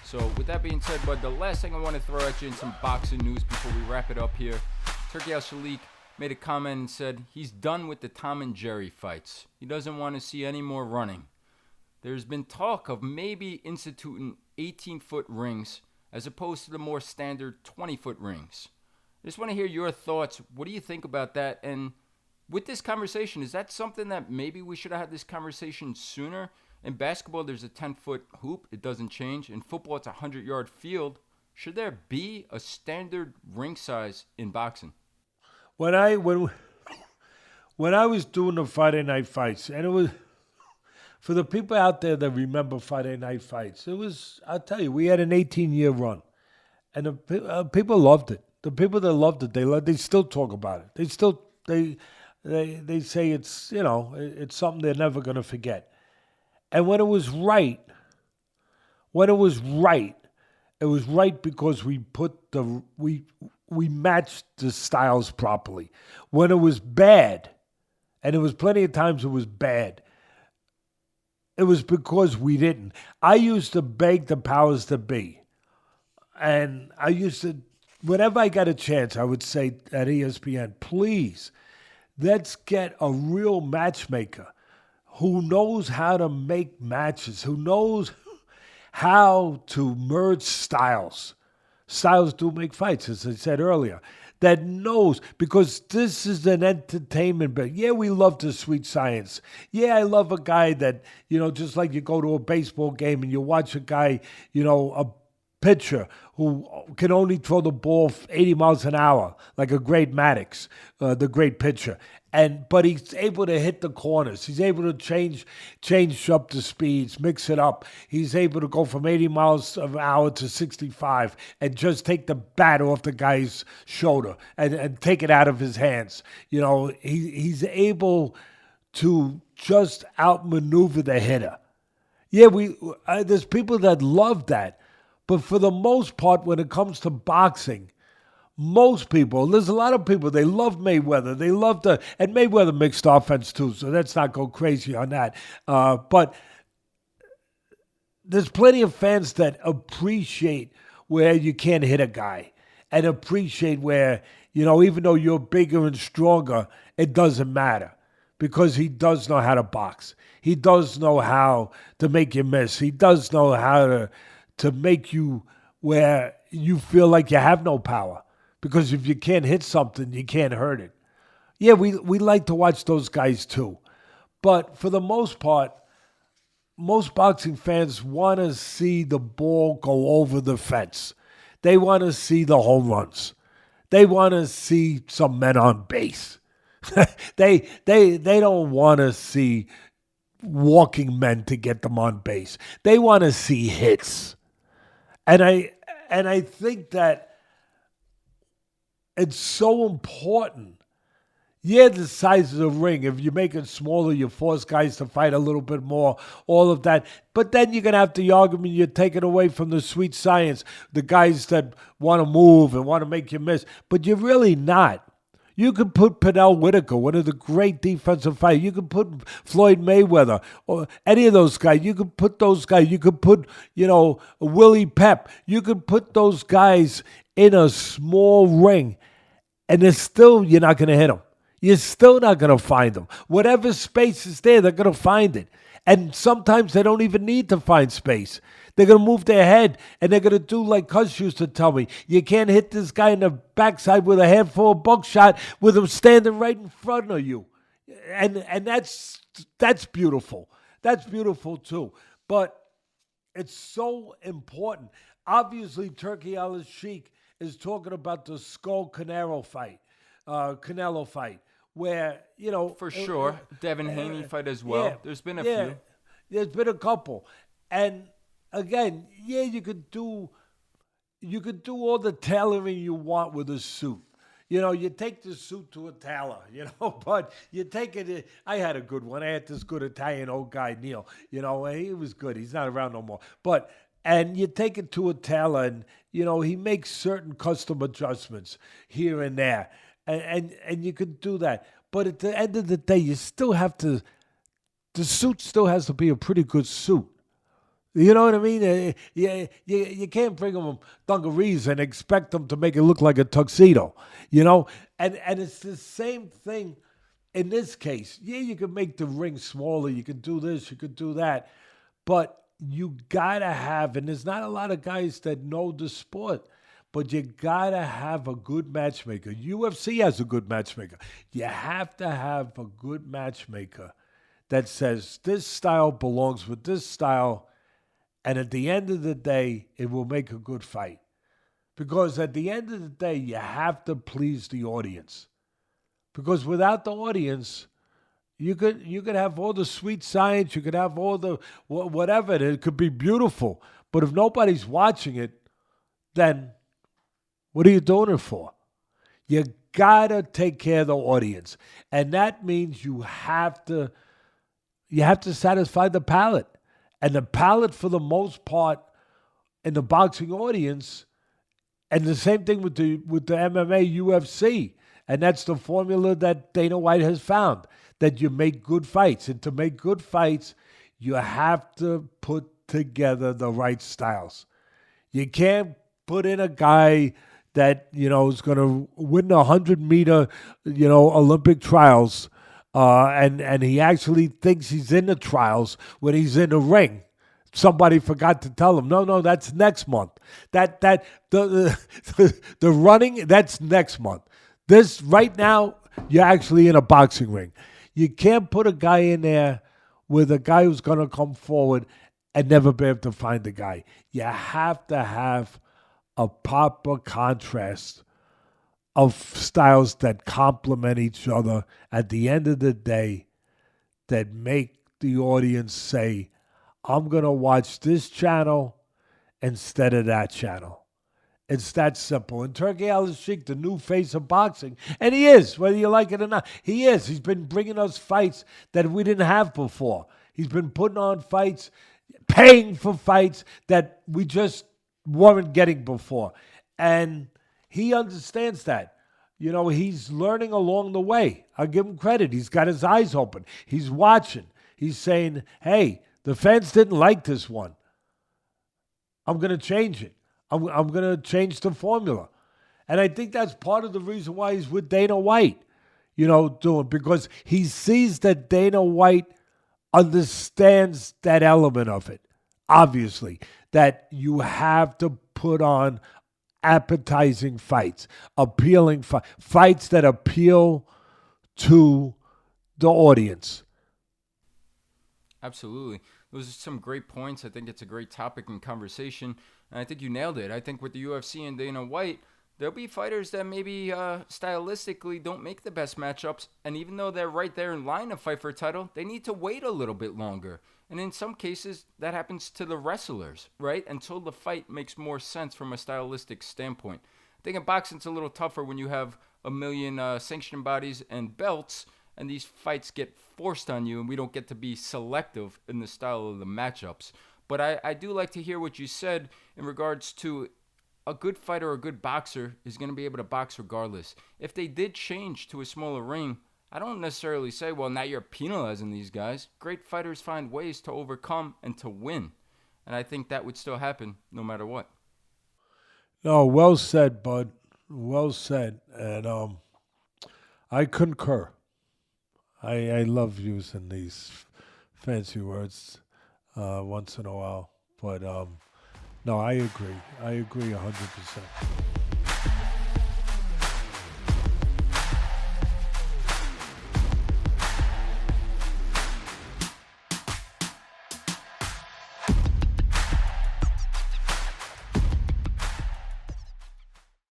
So with that being said, bud, the last thing I want to throw at you in some boxing news before we wrap it up here. Turki Al-Shalik made a comment and said he's done with the Tom and Jerry fights. He doesn't want to see any more running. There's been talk of maybe instituting 18-foot rings as opposed to the more standard 20-foot rings. I just want to hear your thoughts. What do you think about that? And with this conversation, is that something that maybe we should have had this conversation sooner? In basketball, there's a 10-foot hoop. It doesn't change. In football, it's a 100-yard field. Should there be a standard ring size in boxing? When I was doing the Friday night fights, and it was, for the people out there that remember Friday night fights, it was, I'll tell you, we had an 18-year run. And the people loved it. The people that loved it, they still talk about it. They say it's, it's something they're never going to forget. And when it was right because we matched the styles properly. When it was bad, and there was plenty of times it was bad, it was because we didn't. I used to beg the powers that be. And I used to, whenever I got a chance, I would say at ESPN, please, let's get a real matchmaker who knows how to make matches, who knows how to merge styles. Styles do make fights, as I said earlier. That knows, because this is an entertainment. But yeah, we love the sweet science. Yeah, I love a guy that, just like you go to a baseball game and you watch a guy, a pitcher who can only throw the ball 80 miles an hour, like a great Maddox, the great pitcher. But he's able to hit the corners. He's able to change up the speeds, mix it up. He's able to go from 80 miles an hour to 65 and just take the bat off the guy's shoulder and take it out of his hands. He's able to just outmaneuver the hitter. Yeah, there's people that love that. But for the most part, when it comes to boxing, most people, there's a lot of people, they love Mayweather. They love and Mayweather mixed offense too, so let's not go crazy on that. But there's plenty of fans that appreciate where you can't hit a guy and appreciate where, even though you're bigger and stronger, it doesn't matter because he does know how to box. He does know how to make you miss. He does know how to make you where you feel like you have no power. Because if you can't hit something, you can't hurt it. Yeah, we like to watch those guys too. But for the most part, most boxing fans want to see the ball go over the fence. They want to see the home runs. They want to see some men on base. They don't want to see walking men to get them on base. They want to see hits. And I think that it's so important. Yeah, the size of the ring. If you make it smaller, you force guys to fight a little bit more, all of that. But then you're going to have the argument you're taking away from the sweet science, the guys that want to move and want to make you miss. But you're really not. You could put Pernell Whitaker, one of the great defensive fighters. You could put Floyd Mayweather or any of those guys. You could put those guys. You could put, Willie Pep. You could put those guys in a small ring, and you're not going to hit them. You're still not going to find them. Whatever space is there, they're going to find it. And sometimes they don't even need to find space. They're going to move their head, and they're going to do like Cuz used to tell me. You can't hit this guy in the backside with a handful of buckshot with him standing right in front of you. And that's beautiful. That's beautiful too. But it's so important. Obviously, Turki Al-Sheikh is talking about the Skull Canelo fight, where, For sure. Devin Haney fight as well. Yeah, There's been a few. There's been a couple. And again, yeah, you could do all the tailoring you want with a suit. You take the suit to a tailor, but you take it. I had a good one. I had this good Italian old guy, Neil. He was good. He's not around no more. And you take it to a tailor, and, he makes certain custom adjustments here and there. And you can do that. But at the end of the day, the suit still has to be a pretty good suit. You know what I mean? You can't bring them dungarees and expect them to make it look like a tuxedo, you know? And it's the same thing in this case. Yeah, you can make the ring smaller. You can do this. You can do that. But you got to have, and there's not a lot of guys that know the sport, but you got to have a good matchmaker. UFC has a good matchmaker. You have to have a good matchmaker that says this style belongs with this style, and at the end of the day, it will make a good fight. Because at the end of the day, you have to please the audience. Because without the audience, you could have all the sweet science, you could have all the whatever, it could be beautiful. But if nobody's watching it, then what are you doing it for? You gotta take care of the audience. And that means you have to satisfy the palate. And the palate, for the most part, in the boxing audience, and the same thing with the MMA, UFC, and that's the formula that Dana White has found, that you make good fights. And to make good fights, you have to put together the right styles. You can't put in a guy that, is going to win the 100-meter, Olympic trials, and he actually thinks he's in the trials when he's in the ring. Somebody forgot to tell him, no, that's next month. The running, that's next month. This right now, you're actually in a boxing ring. You can't put a guy in there with a guy who's going to come forward and never be able to find the guy. You have to have a proper contrast of styles that complement each other at the end of the day, that make the audience say, I'm going to watch this channel instead of that channel. It's that simple. And Turkey Al-Sheikh, the new face of boxing, and he is, whether you like it or not, he is. He's been bringing us fights that we didn't have before. He's been putting on fights, paying for fights that we just weren't getting before. And he understands that. He's learning along the way. I'll give him credit. He's got his eyes open. He's watching. He's saying, hey, the fans didn't like this one. I'm going to change it. I'm going to change the formula. And I think that's part of the reason why he's with Dana White, because he sees that Dana White understands that element of it, obviously, that you have to put on appetizing fights, appealing fights that appeal to the audience. Absolutely. Those are some great points. I think it's a great topic and conversation. And I think you nailed it. I think with the UFC and Dana White, there'll be fighters that maybe stylistically don't make the best matchups. And even though they're right there in line to fight for a title, they need to wait a little bit longer. And in some cases, that happens to the wrestlers, right? Until the fight makes more sense from a stylistic standpoint. I think in boxing, it's a little tougher when you have a million sanctioning bodies and belts, and these fights get forced on you, and we don't get to be selective in the style of the matchups. But I do like to hear what you said in regards to a good fighter or a good boxer is going to be able to box regardless. If they did change to a smaller ring, I don't necessarily say, well, now you're penalizing these guys. Great fighters find ways to overcome and to win. And I think that would still happen no matter what. No, well said, bud. Well said. And I concur. I love using these fancy words once in a while. But no, I agree. I agree 100%.